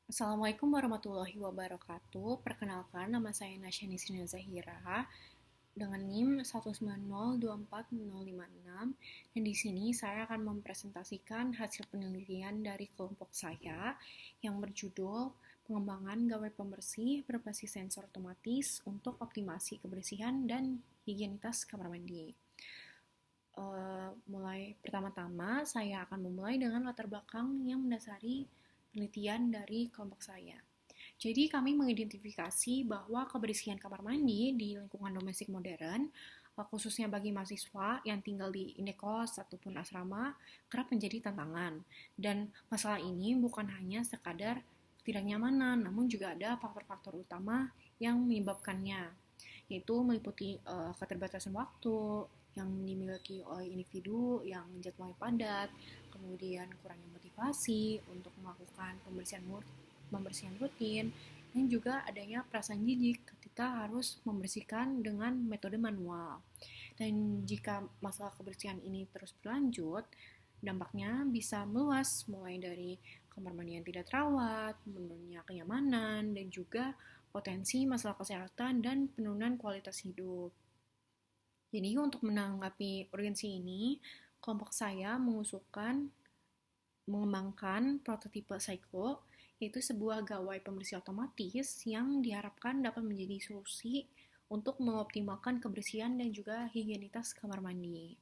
Assalamualaikum warahmatullahi wabarakatuh. Perkenalkan, nama saya Nasyani Sina Zahira dengan NIM 190240056 dan di sini saya akan mempresentasikan hasil penelitian dari kelompok saya yang berjudul Pengembangan Gawai Pembersih Berbasis Sensor Otomatis untuk Optimasi Kebersihan dan Higienitas Kamar Mandi. Mulai pertama-tama saya akan memulai dengan latar belakang yang mendasari penelitian dari kelompok saya. Jadi kami mengidentifikasi bahwa kebersihan kamar mandi di lingkungan domestik modern, khususnya bagi mahasiswa yang tinggal di indekos ataupun asrama, kerap menjadi tantangan. Dan masalah ini bukan hanya sekadar ketidaknyamanan, namun juga ada faktor-faktor utama yang menyebabkannya, yaitu meliputi keterbatasan waktu yang dimiliki oleh individu yang jadwalnya padat, kemudian kurangnya motivasi untuk melakukan pembersihan rutin, dan juga adanya perasaan jijik ketika harus membersihkan dengan metode manual. Dan jika masalah kebersihan ini terus berlanjut, dampaknya bisa meluas mulai dari kamar mandi yang tidak terawat, menurunnya kenyamanan, dan juga potensi masalah kesehatan dan penurunan kualitas hidup. Jadi untuk menanggapi urgensi ini, kelompok saya mengusulkan mengembangkan prototipe Cyclo, yaitu sebuah gawai pembersih otomatis yang diharapkan dapat menjadi solusi untuk mengoptimalkan kebersihan dan juga higienitas kamar mandi.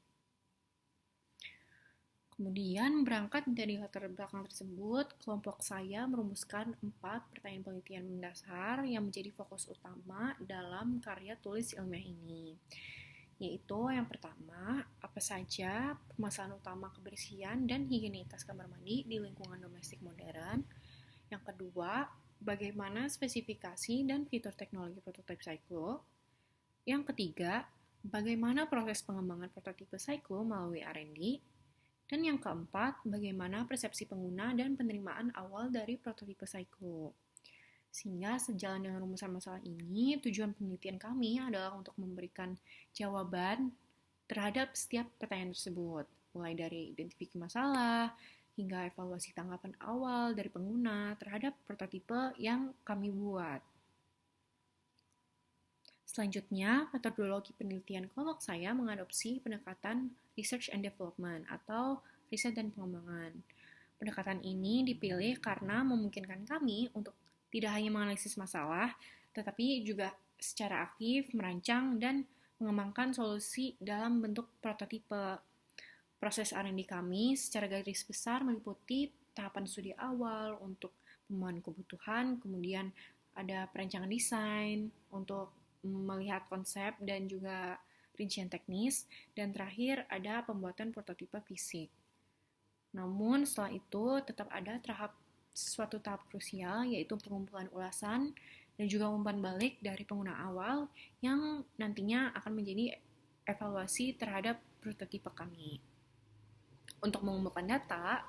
Kemudian berangkat dari latar belakang tersebut, kelompok saya merumuskan 4 pertanyaan penelitian mendasar yang menjadi fokus utama dalam karya tulis ilmiah ini. Yaitu yang pertama, apa saja permasalahan utama kebersihan dan higienitas kamar mandi di lingkungan domestik modern. Yang kedua, bagaimana spesifikasi dan fitur teknologi prototipe Cyclo. Yang ketiga, bagaimana proses pengembangan prototipe Cyclo melalui R&D. Dan yang keempat, bagaimana persepsi pengguna dan penerimaan awal dari prototipe Cyclo. Sehingga sejalan dengan rumusan masalah ini, tujuan penelitian kami adalah untuk memberikan jawaban terhadap setiap pertanyaan tersebut, mulai dari identifikasi masalah, hingga evaluasi tanggapan awal dari pengguna terhadap prototipe yang kami buat. Selanjutnya, metodologi penelitian kelompok saya mengadopsi pendekatan Research and Development atau riset dan pengembangan. Pendekatan ini dipilih karena memungkinkan kami untuk tidak hanya menganalisis masalah, tetapi juga secara aktif merancang dan mengembangkan solusi dalam bentuk prototipe. Proses R&D kami secara garis besar meliputi tahapan studi awal untuk pemenuhan kebutuhan, kemudian ada perancangan desain untuk melihat konsep dan juga rincian teknis, dan terakhir ada pembuatan prototipe fisik. Namun setelah itu tetap ada suatu tahap krusial, yaitu pengumpulan ulasan dan juga umpan balik dari pengguna awal yang nantinya akan menjadi evaluasi terhadap prototipe kami. Untuk mengumpulkan data,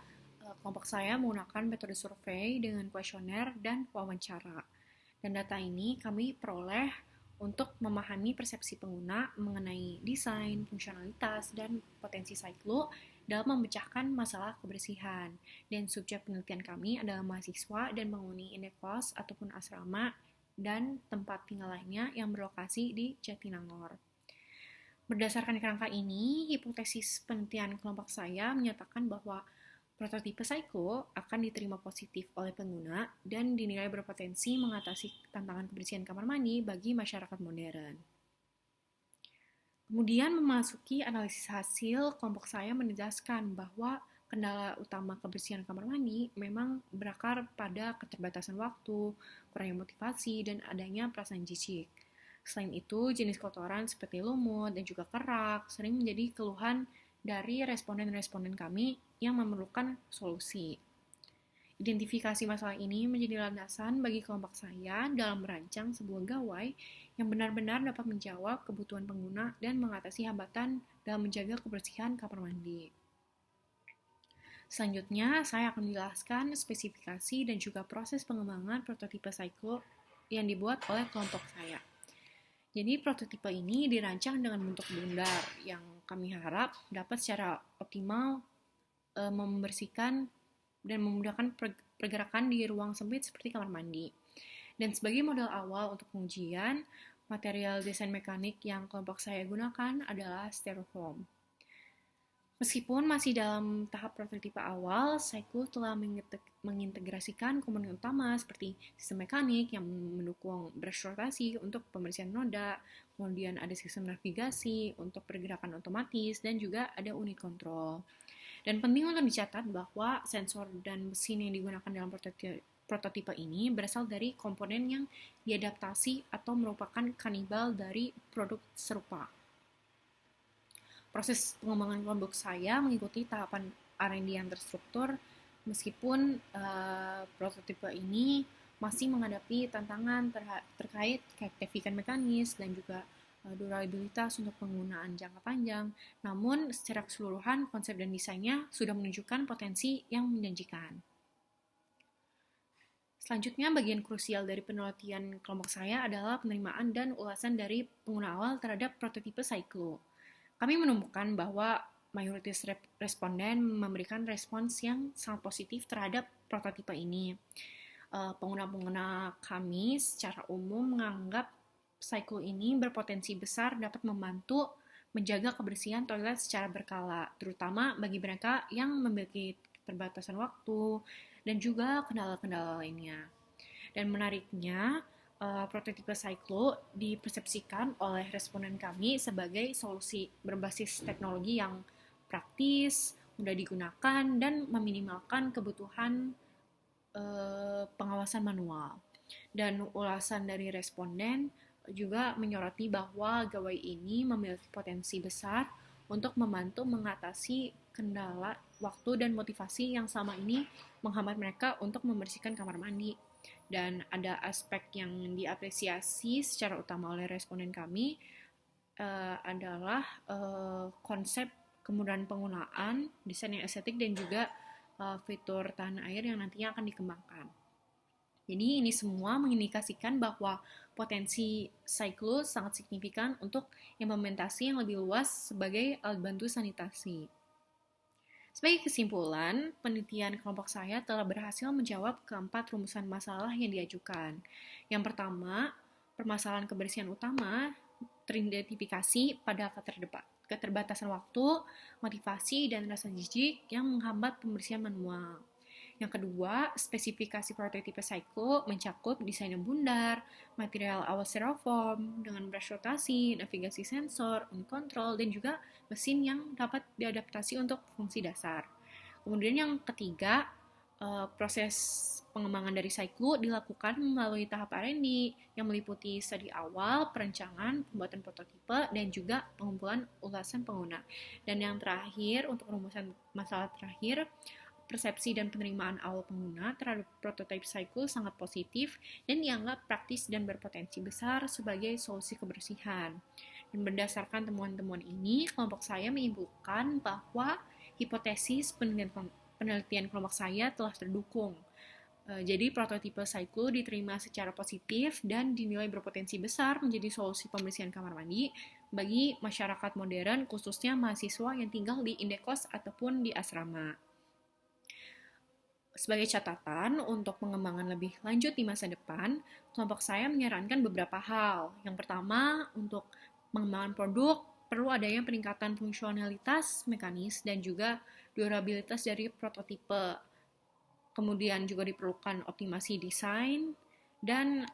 kelompok saya menggunakan metode survei dengan kuesioner dan wawancara. Dan data ini kami peroleh untuk memahami persepsi pengguna mengenai desain, fungsionalitas, dan potensi Cyclo dalam memecahkan masalah kebersihan. Dan subjek penelitian kami adalah mahasiswa dan penghuni indekos ataupun asrama dan tempat tinggal lainnya yang berlokasi di Jatinangor. Berdasarkan kerangka ini, hipotesis penelitian kelompok saya menyatakan bahwa prototipe Cyclo akan diterima positif oleh pengguna dan dinilai berpotensi mengatasi tantangan kebersihan kamar mandi bagi masyarakat modern. Kemudian memasuki analisis hasil, kelompok saya menegaskan bahwa kendala utama kebersihan kamar mandi memang berakar pada keterbatasan waktu, kurangnya motivasi, dan adanya perasaan jijik. Selain itu, jenis kotoran seperti lumut dan juga kerak sering menjadi keluhan dari responden-responden kami yang memerlukan solusi. Identifikasi masalah ini menjadi landasan bagi kelompok saya dalam merancang sebuah gawai yang benar-benar dapat menjawab kebutuhan pengguna dan mengatasi hambatan dalam menjaga kebersihan kamar mandi. Selanjutnya, saya akan menjelaskan spesifikasi dan juga proses pengembangan prototipe Cyclo yang dibuat oleh kelompok saya. Jadi prototipe ini dirancang dengan bentuk bundar yang kami harap dapat secara optimal membersihkan dan memudahkan pergerakan di ruang sempit seperti kamar mandi. Dan sebagai modal awal untuk pengujian, material desain mekanik yang kelompok saya gunakan adalah styrofoam. Meskipun masih dalam tahap prototipe awal, Cyclo telah mengintegrasikan komponen utama seperti sistem mekanik yang mendukung brush rotasi untuk pembersihan roda, kemudian ada sistem navigasi untuk pergerakan otomatis, dan juga ada unit kontrol. Dan penting untuk dicatat bahwa sensor dan mesin yang digunakan dalam prototipe ini berasal dari komponen yang diadaptasi atau merupakan kanibal dari produk serupa. Proses pengembangan kelompok saya mengikuti tahapan R&D yang terstruktur, meskipun prototipe ini masih menghadapi tantangan terkait keaktifan mekanis dan juga durabilitas untuk penggunaan jangka panjang. Namun, secara keseluruhan, konsep dan desainnya sudah menunjukkan potensi yang menjanjikan. Selanjutnya, bagian krusial dari penelitian kelompok saya adalah penerimaan dan ulasan dari pengguna awal terhadap prototipe Cyclo. Kami menemukan bahwa mayoritas responden memberikan respons yang sangat positif terhadap prototipe ini. Pengguna-pengguna kami secara umum menganggap Cyclo ini berpotensi besar dapat membantu menjaga kebersihan toilet secara berkala, terutama bagi mereka yang memiliki keterbatasan waktu dan juga kendala-kendala lainnya. Dan menariknya, prototipe Cyclo dipersepsikan oleh responden kami sebagai solusi berbasis teknologi yang praktis, mudah digunakan, dan meminimalkan kebutuhan pengawasan manual. Dan ulasan dari responden juga menyoroti bahwa gawai ini memiliki potensi besar untuk membantu mengatasi kendala waktu dan motivasi yang selama ini menghambat mereka untuk membersihkan kamar mandi. Dan ada aspek yang diapresiasi secara utama oleh responden kami adalah konsep kemudahan penggunaan, desain yang estetik, dan juga fitur tahan air yang nantinya akan dikembangkan. Jadi ini semua mengindikasikan bahwa potensi Cyclo sangat signifikan untuk implementasi yang lebih luas sebagai alat bantu sanitasi. Sebagai kesimpulan, penelitian kelompok saya telah berhasil menjawab keempat rumusan masalah yang diajukan. Yang pertama, permasalahan kebersihan utama teridentifikasi pada keterbatasan waktu, motivasi, dan rasa jijik yang menghambat pembersihan manual. Yang kedua, spesifikasi prototipe Cyclo mencakup desain yang bundar, material awal styrofoam dengan brush rotasi, navigasi sensor, unit control, dan juga mesin yang dapat diadaptasi untuk fungsi dasar. Kemudian yang ketiga, proses pengembangan dari Cyclo dilakukan melalui tahap R&D yang meliputi studi awal, perencanaan, pembuatan prototipe, dan juga pengumpulan ulasan pengguna. Dan yang terakhir, untuk rumusan masalah terakhir, persepsi dan penerimaan awal pengguna terhadap prototipe Cyclo sangat positif dan dianggap praktis dan berpotensi besar sebagai solusi kebersihan. Dan berdasarkan temuan-temuan ini, kelompok saya menyimpulkan bahwa hipotesis penelitian kelompok saya telah terdukung. Jadi prototipe Cyclo diterima secara positif dan dinilai berpotensi besar menjadi solusi pembersihan kamar mandi bagi masyarakat modern, khususnya mahasiswa yang tinggal di indekos ataupun di asrama. Sebagai catatan, untuk pengembangan lebih lanjut di masa depan, kelompok saya menyarankan beberapa hal. Yang pertama, untuk pengembangan produk, perlu adanya peningkatan fungsionalitas mekanis dan juga durabilitas dari prototipe. Kemudian juga diperlukan optimasi desain, dan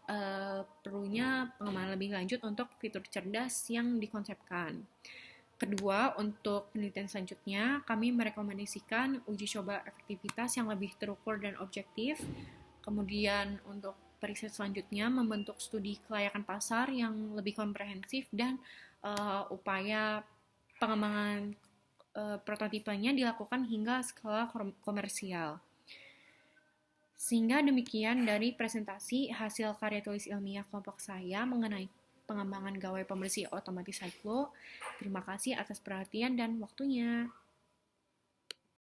perlunya pengembangan lebih lanjut untuk fitur cerdas yang dikonsepkan. Kedua, untuk penelitian selanjutnya, kami merekomendasikan uji coba efektivitas yang lebih terukur dan objektif. Kemudian untuk periset selanjutnya, membentuk studi kelayakan pasar yang lebih komprehensif dan upaya pengembangan prototipenya dilakukan hingga skala komersial. Sehingga demikian dari presentasi hasil karya tulis ilmiah kelompok saya mengenai pengembangan gawai pembersih otomatis Cyclo. Terima kasih atas perhatian dan waktunya.